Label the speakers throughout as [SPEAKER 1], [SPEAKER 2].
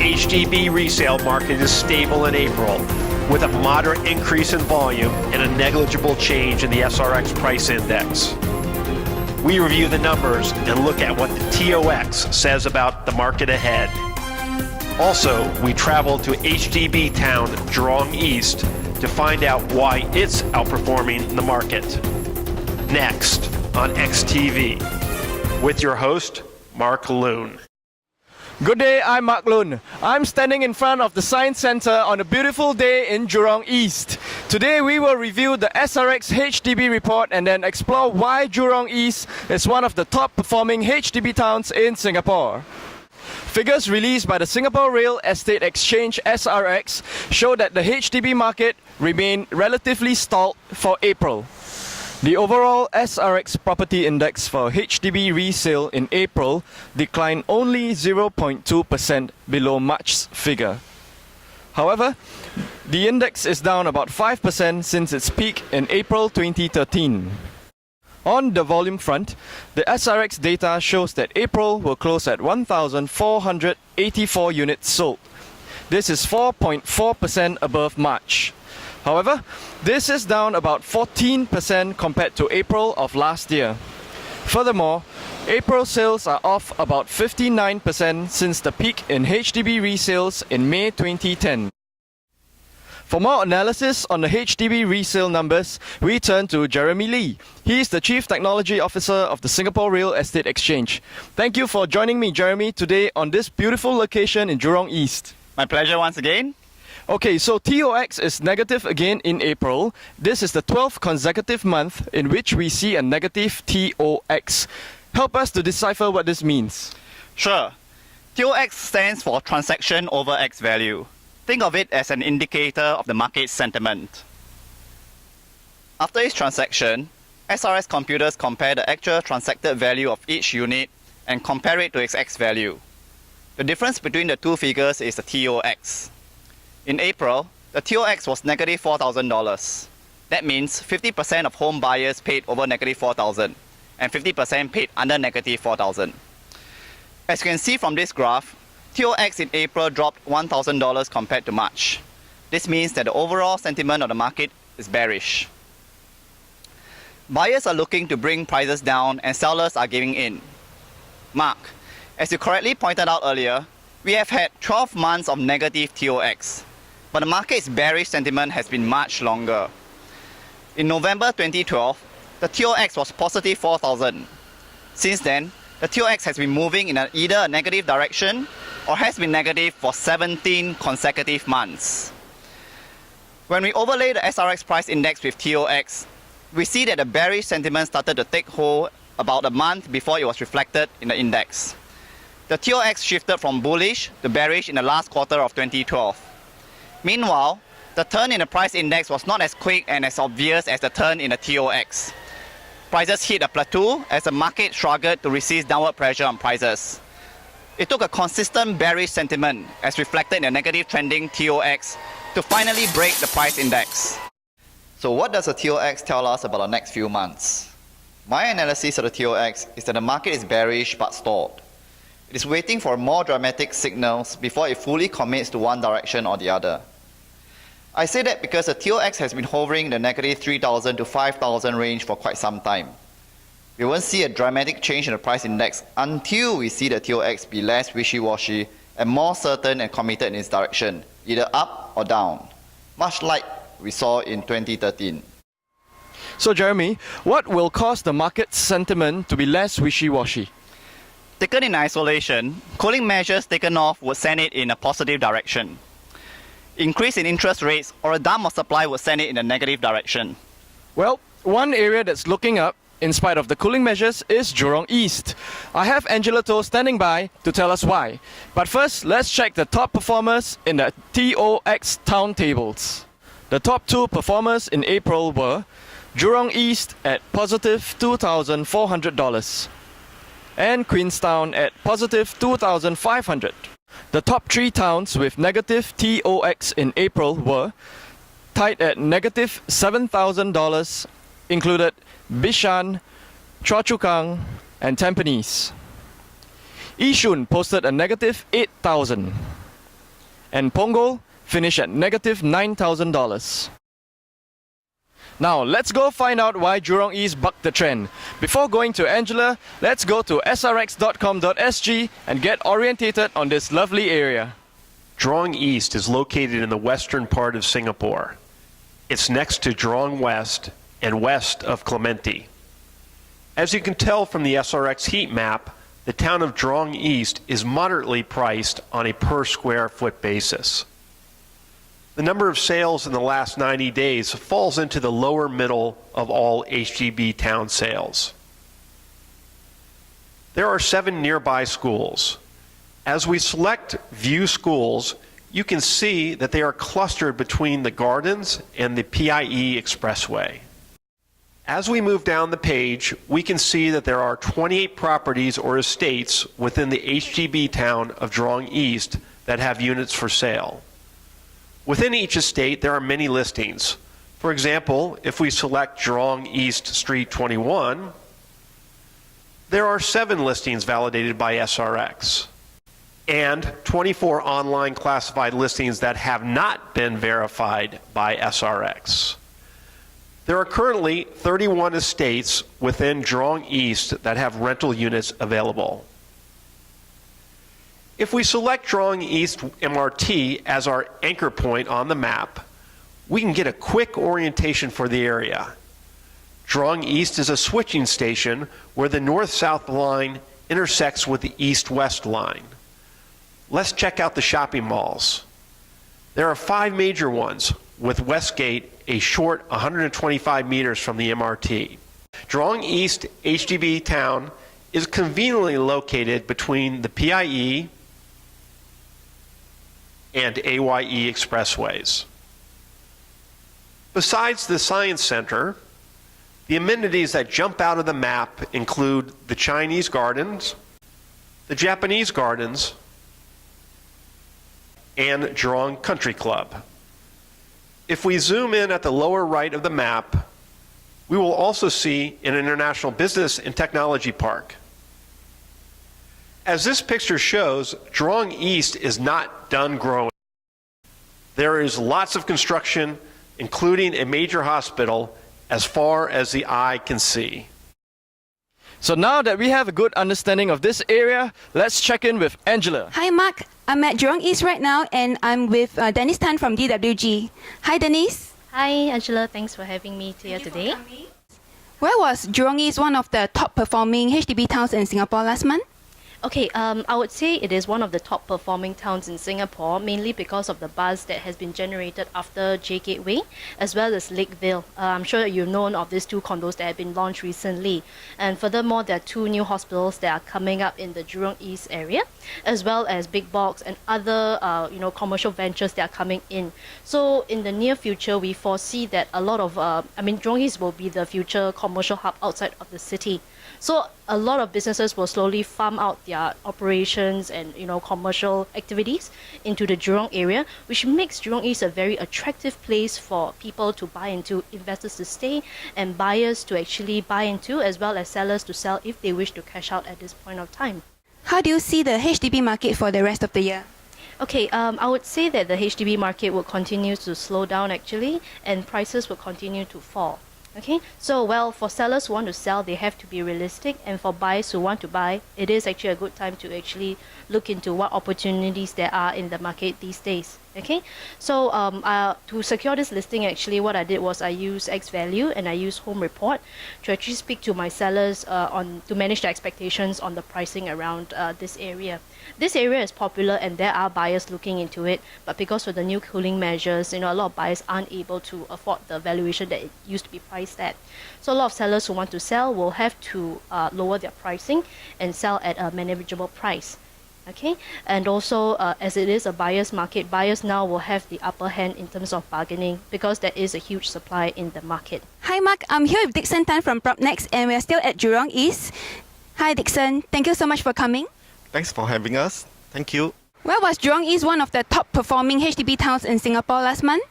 [SPEAKER 1] HDB resale market is stable in April, with a moderate increase in volume and a negligible change in the SRX price index. We review the numbers and look at what the TOX says about the market ahead. Also, we travel to HDB Town, Jurong East, to find out why it's outperforming the market. Next on XTV, with your host, Mark Loon.
[SPEAKER 2] Good day, I'm Mark Loon. I'm standing in front of the Science Centre on a beautiful day in Jurong East. Today we will review the SRX HDB report and then explore why Jurong East is one of the top performing HDB towns in Singapore. Figures released by the Singapore Real Estate Exchange SRX show that the HDB market remained relatively stalled for April. The overall SRX property index for HDB resale in April declined only 0.2% below March's figure. However, the index is down about 5% since its peak in April 2013. On the volume front, the SRX data shows that April will close at 1,484 units sold. This is 4.4% above March. However, this is down about 14% compared to April of last year. Furthermore, April sales are off about 59% since the peak in HDB resales in May 2010. For more analysis on the HDB resale numbers, we turn to Jeremy Lee. He is the Chief Technology Officer of the Singapore Real Estate Exchange. Thank you for joining me, Jeremy, today on this beautiful location in Jurong East.
[SPEAKER 3] My pleasure once again.
[SPEAKER 2] Okay, so TOX is negative again in April. This is the 12th consecutive month in which we see a negative TOX. Help us to decipher what this means.
[SPEAKER 3] Sure. TOX stands for transaction over X value. Think of it as an indicator of the market sentiment. After each transaction, SRS computers compare the actual transacted value of each unit and compare it to its X value. The difference between the two figures is the TOX. In April, the TOX was negative $4,000. That means 50% of home buyers paid over negative $4,000 and 50% paid under negative $4,000. As you can see from this graph, TOX in April dropped $1,000 compared to March. This means that the overall sentiment of the market is bearish. Buyers are looking to bring prices down and sellers are giving in. Mark, as you correctly pointed out earlier, we have had 12 months of negative TOX. But the market's bearish sentiment has been much longer. In November 2012, the TOX was positive 4,000. Since then, the TOX has been moving in either a negative direction or has been negative for 17 consecutive months. When we overlay the SRX price index with TOX, we see that the bearish sentiment started to take hold about a month before it was reflected in the index. The TOX shifted from bullish to bearish in the last quarter of 2012. Meanwhile, the turn in the price index was not as quick and as obvious as the turn in the TOX. Prices hit a plateau as the market struggled to resist downward pressure on prices. It took a consistent bearish sentiment, as reflected in the negative trending TOX, to finally break the price index. So what does the TOX tell us about the next few months? My analysis of the TOX is that the market is bearish but stalled. It is waiting for more dramatic signals before it fully commits to one direction or the other. I say that because the TOX has been hovering in the negative 3,000 to 5,000 range for quite some time. We won't see a dramatic change in the price index until we see the TOX be less wishy-washy and more certain and committed in its direction, either up or down, much like we saw in 2013.
[SPEAKER 2] So Jeremy, what will cause the market sentiment to be less wishy-washy?
[SPEAKER 3] Taken in isolation, cooling measures taken off would send it in a positive direction. Increase in interest rates or a dump of supply would send it in a negative direction.
[SPEAKER 2] Well, one area that's looking up, in spite of the cooling measures, is Jurong East. I have Angela To standing by to tell us why. But first, let's check the top performers in the TOX town tables. The top two performers in April were Jurong East at positive $2,400 and Queenstown at positive $2,500. The top three towns with negative TOX in April were tied at negative $7,000, included Bishan, Choa Chu Kang, and Tampines. Yishun posted a negative 8,000. and Punggol finished at negative $9,000. Now let's go find out why Jurong East bucked the trend. Before going to Angela, let's go to srx.com.sg and get orientated on this lovely area.
[SPEAKER 1] Jurong East is located in the western part of Singapore. It's next to Jurong West and west of Clementi. As you can tell from the SRX heat map, the town of Jurong East is moderately priced on a per square foot basis. The number of sales in the last 90 days falls into the lower middle of all HDB town sales. There are 7 nearby schools. As we select View Schools, you can see that they are clustered between the gardens and the PIE Expressway. As we move down the page, we can see that there are 28 properties or estates within the HDB town of Jurong East that have units for sale. Within each estate, there are many listings. For example, if we select Jurong East Street 21, there are 7 listings validated by SRX and 24 online classified listings that have not been verified by SRX. There are currently 31 estates within Jurong East that have rental units available. If we select Jurong East MRT as our anchor point on the map, we can get a quick orientation for the area. Jurong East is a switching station where the north-south line intersects with the east-west line. Let's check out the shopping malls. There are 5 major ones, with Westgate a short 125 meters from the MRT. Jurong East HDB Town is conveniently located between the PIE and AYE expressways. Besides the Science Center, the amenities that jump out of the map include the Chinese Gardens, the Japanese Gardens, and Jurong Country Club. If we zoom in at the lower right of the map, we will also see an International Business and Technology Park. As this picture shows, Jurong East is not done growing. There is lots of construction, including a major hospital, as far as the eye can see.
[SPEAKER 2] So now that we have a good understanding of this area, let's check in with Angela.
[SPEAKER 4] Hi Mark, I'm at Jurong East right now and I'm with Dennis Tan from DWG. Hi Dennis.
[SPEAKER 5] Hi Angela, thanks for having me here today.
[SPEAKER 4] Where was Jurong East one of the top performing HDB towns in Singapore last month?
[SPEAKER 5] Okay, I would say it is one of the top performing towns in Singapore, mainly because of the buzz that has been generated after J Gateway, as well as Lakeville. I'm sure you've known of these 2 condos that have been launched recently. And furthermore, there are 2 new hospitals that are coming up in the Jurong East area, as well as big box and other commercial ventures that are coming in. So in the near future, we foresee that a lot of, Jurong East will be the future commercial hub outside of the city. So a lot of businesses will slowly farm out their operations and commercial activities into the Jurong area, which makes Jurong East a very attractive place for people to buy into, investors to stay, and buyers to actually buy into, as well as sellers to sell if they wish to cash out at this point of time.
[SPEAKER 4] How do you see the HDB market for the rest of the year?
[SPEAKER 5] Okay, I would say that the HDB market will continue to slow down actually, and prices will continue to fall. Okay, so well, for sellers who want to sell, they have to be realistic, and for buyers who want to buy, it is actually a good time to actually look into what opportunities there are in the market these days. Okay, so to secure this listing, actually what I did was I used X Value and I used Home Report to actually speak to my sellers to manage their expectations on the pricing around this area. This area is popular and there are buyers looking into it, but because of the new cooling measures, a lot of buyers aren't able to afford the valuation that it used to be priced at. So a lot of sellers who want to sell will have to lower their pricing and sell at a manageable price. Okay, and also as it is a buyer's market, buyers now will have the upper hand in terms of bargaining because there is a huge supply in the market.
[SPEAKER 4] Hi Mark, I'm here with Dixon Tan from PropNext and we're still at Jurong East. Hi Dixon, thank you so much for coming.
[SPEAKER 6] Thanks for having us. Thank you.
[SPEAKER 4] Where was Jurong East one of the top performing HDB towns in Singapore last month?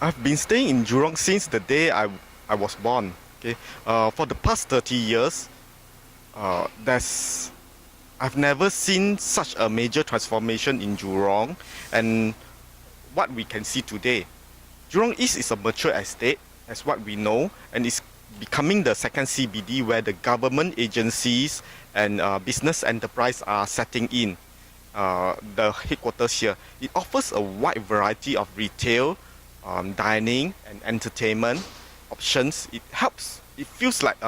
[SPEAKER 6] I've been staying in Jurong since the day I was born. Okay, for the past 30 years, there's I've never seen such a major transformation in Jurong and what we can see today. Jurong East is a mature estate, as what we know, and is becoming the second CBD where the government agencies and business enterprise are setting in the headquarters here. It offers a wide variety of retail, dining and entertainment options. It feels like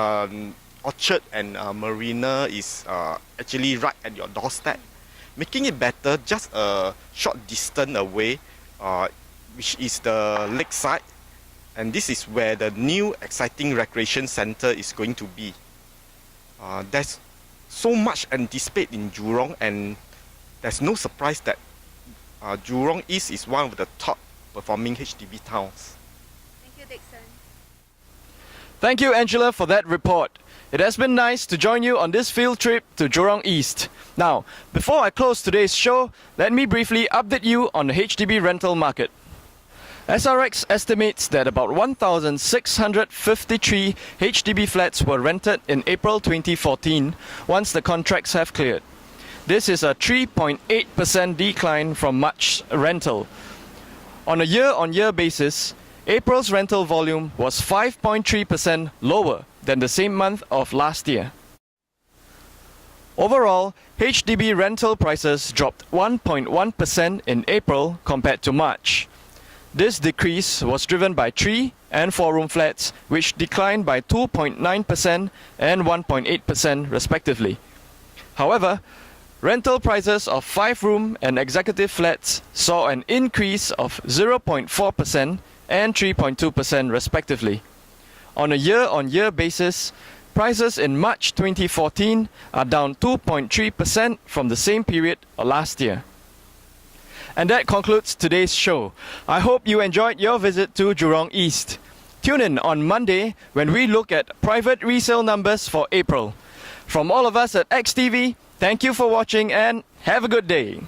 [SPEAKER 6] Orchard and Marina is actually right at your doorstep, making it better just a short distance away, which is the lakeside, and this is where the new exciting recreation center is going to be. There's so much anticipated in Jurong, and there's no surprise that Jurong East is one of the top performing HDB towns.
[SPEAKER 4] Thank you, Dixon.
[SPEAKER 2] Thank you, Angela, for that report. It has been nice to join you on this field trip to Jurong East. Now, before I close today's show, let me briefly update you on the HDB rental market. SRX estimates that about 1,653 HDB flats were rented in April 2014 once the contracts have cleared. This is a 3.8% decline from March's rental. On a year-on-year basis, April's rental volume was 5.3% lower than the same month of last year. Overall, HDB rental prices dropped 1.1% in April compared to March. This decrease was driven by 3 and 4-room flats, which declined by 2.9% and 1.8% respectively. However, rental prices of 5-room and executive flats saw an increase of 0.4% and 3.2% respectively. On a year-on-year basis, prices in March 2014 are down 2.3% from the same period last year. And that concludes today's show. I hope you enjoyed your visit to Jurong East. Tune in on Monday when we look at private resale numbers for April. From all of us at XTV, thank you for watching and have a good day.